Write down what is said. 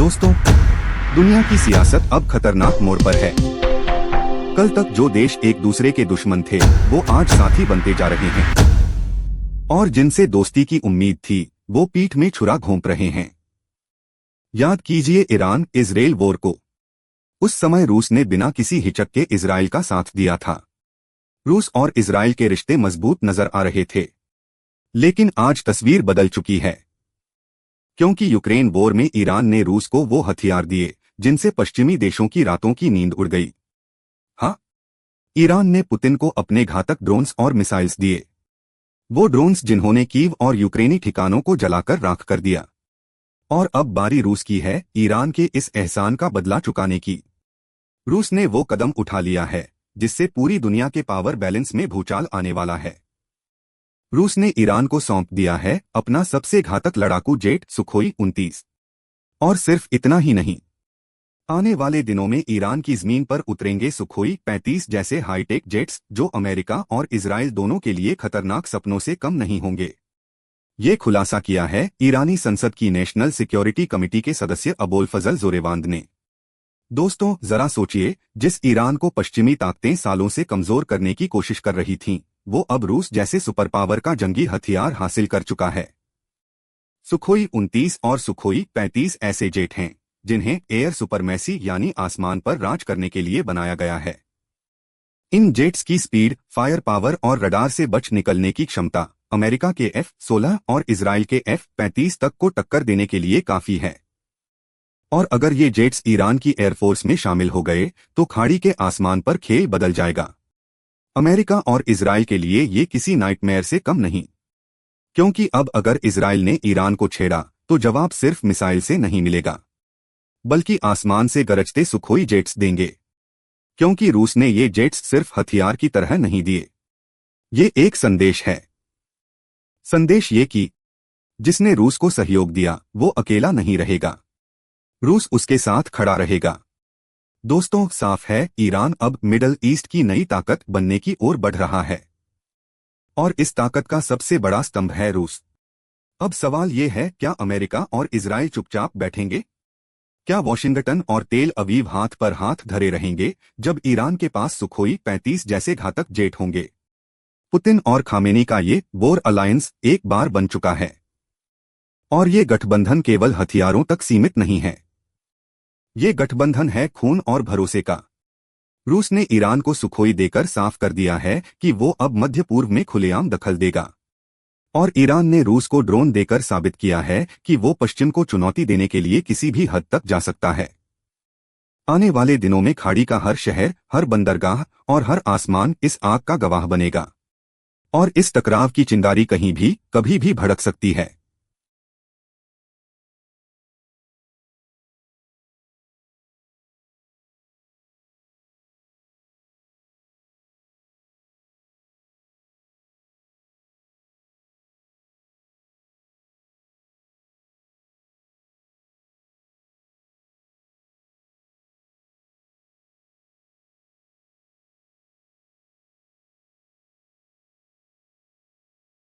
दोस्तों, दुनिया की सियासत अब खतरनाक मोड़ पर है। कल तक जो देश एक दूसरे के दुश्मन थे, वो आज साथी बनते जा रहे हैं। और जिनसे दोस्ती की उम्मीद थी, वो पीठ में छुरा घोंप रहे हैं। याद कीजिए ईरान इजराइल वॉर को। उस समय रूस ने बिना किसी हिचक के इजराइल का साथ दिया था। रूस और इजराइल के रिश्ते मजबूत नजर आ रहे थे। लेकिन आज तस्वीर बदल चुकी है, क्योंकि यूक्रेन वॉर में ईरान ने रूस को वो हथियार दिए जिनसे पश्चिमी देशों की रातों की नींद उड़ गई। हाँ, ईरान ने पुतिन को अपने घातक ड्रोन्स और मिसाइल्स दिए। वो ड्रोन्स जिन्होंने कीव और यूक्रेनी ठिकानों को जलाकर राख कर दिया। और अब बारी रूस की है ईरान के इस एहसान का बदला चुकाने की। रूस ने वो कदम उठा लिया है जिससे पूरी दुनिया के पावर बैलेंस में भूचाल आने वाला है। रूस ने ईरान को सौंप दिया है अपना सबसे घातक लड़ाकू जेट सुखोई 29। और सिर्फ इतना ही नहीं, आने वाले दिनों में ईरान की जमीन पर उतरेंगे सुखोई 35 जैसे हाईटेक जेट्स, जो अमेरिका और इजराइल दोनों के लिए खतरनाक सपनों से कम नहीं होंगे। ये खुलासा किया है ईरानी संसद की नेशनल सिक्योरिटी कमेटी के सदस्य अबोल-फजल जोरेवांद ने। दोस्तों, जरा सोचिए, जिस ईरान को पश्चिमी ताकतें सालों से कमजोर करने की कोशिश कर रही थीं, वो अब रूस जैसे सुपर पावर का जंगी हथियार हासिल कर चुका है। सुखोई 29 और सुखोई 35 ऐसे जेट हैं जिन्हें एयर सुपरमेसी यानी आसमान पर राज करने के लिए बनाया गया है। इन जेट्स की स्पीड, फायर पावर और रडार से बच निकलने की क्षमता अमेरिका के F-16 और इजराइल के F-35 तक को टक्कर देने के लिए काफी है। और अगर ये जेट्स ईरान की एयरफोर्स में शामिल हो गए तो खाड़ी के आसमान पर खेल बदल जाएगा। अमेरिका और इजराइल के लिए ये किसी नाइटमेयर से कम नहीं, क्योंकि अब अगर इजराइल ने ईरान को छेड़ा तो जवाब सिर्फ मिसाइल से नहीं मिलेगा, बल्कि आसमान से गरजते सुखोई जेट्स देंगे। क्योंकि रूस ने ये जेट्स सिर्फ हथियार की तरह नहीं दिए, ये एक संदेश है। संदेश ये कि जिसने रूस को सहयोग दिया वो अकेला नहीं रहेगा, रूस उसके साथ खड़ा रहेगा। दोस्तों, साफ है ईरान अब मिडल ईस्ट की नई ताकत बनने की ओर बढ़ रहा है। और इस ताकत का सबसे बड़ा स्तंभ है रूस। अब सवाल ये है, क्या अमेरिका और इजराइल चुपचाप बैठेंगे? क्या वॉशिंगटन और तेल अवीव हाथ पर हाथ धरे रहेंगे जब ईरान के पास सुखोई 35 जैसे घातक जेट होंगे? पुतिन और खामेनी का ये वॉर अलायंस एक बार बन चुका है। और ये गठबंधन केवल हथियारों तक सीमित नहीं है, ये गठबंधन है खून और भरोसे का। रूस ने ईरान को सुखोई देकर साफ कर दिया है कि वो अब मध्य पूर्व में खुलेआम दखल देगा। और ईरान ने रूस को ड्रोन देकर साबित किया है कि वो पश्चिम को चुनौती देने के लिए किसी भी हद तक जा सकता है। आने वाले दिनों में खाड़ी का हर शहर, हर बंदरगाह और हर आसमान इस आग का गवाह बनेगा। और इस टकराव की चिंगारी कहीं भी, कभी भी भड़क सकती है।